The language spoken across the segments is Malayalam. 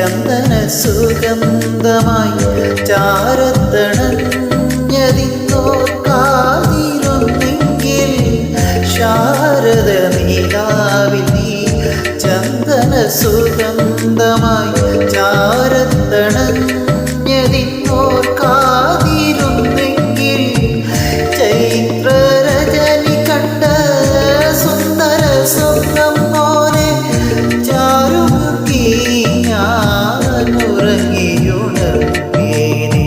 ചന്ദന സുഗന്ധമായി ചാരത്തണഞ്ഞതിന്നോർക്കാതിരുന്നെങ്കിൽ ശാരദ നീലാവിൽ നീ ചന്ദന സുഗന്ധമായി ചാരത്തണഞ്ഞതിന്നോർക്കാതിരുന്നെങ്കിൽ ചൈത്രരജനി കണ്ട സുന്ദര സ്വപ്നം പോലെ ചാരുമുക്കി ഞാൻ ഉറങ്ങിയുണർന്നേനെ.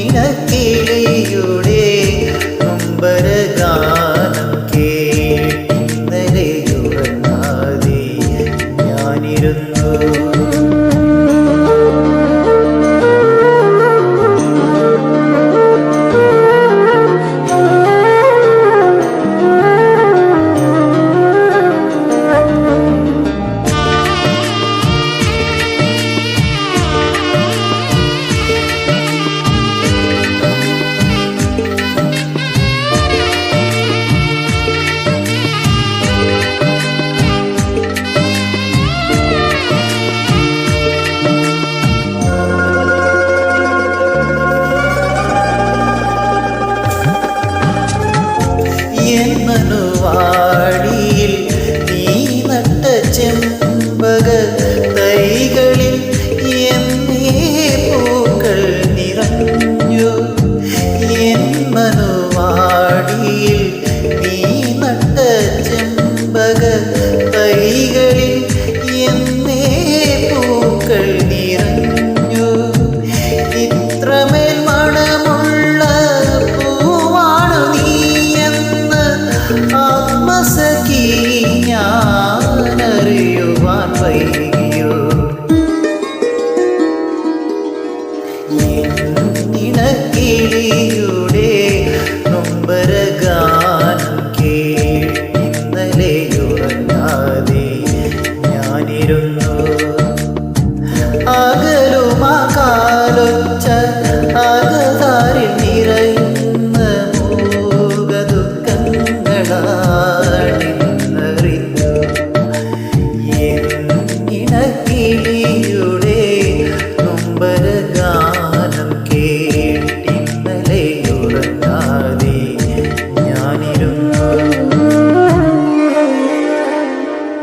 ഇണക്കിളിയുടെ നൊമ്പരഗാനം കേട്ടിന്നലെ ഉറങ്ങാതെ ഞാനിരുന്നു. മനുവാടിയിൽ നീ നട്ട ചെമ്പക തൈകളിൽ എന്നേ പൂക്കൾ നിറഞ്ഞു. എൻ മനുവാടിയിൽ നീ നട്ട ചെമ്പക തൈകളിൽ എന്നേ പൂക്കൾ നിറഞ്ഞു. ഇത്രമേൽ മണമുള്ള പൂവാണു നീ ആത്മസഖി ഞാനറിയുവാൻ വൈകിയോ. ഇണക്കിളിയുടെ നൊമ്പരഗാനം കേട്ടിന്നലെ ഉറങ്ങാതെ ഞാനിരുന്നു. അകലുമാ കാലൊച്ച അകതാരിൽ നിറയുന്ന മൂകദുഃഖങ്ങളാണെന്നറിഞ്ഞു. ഇണക്കിളിയുടെ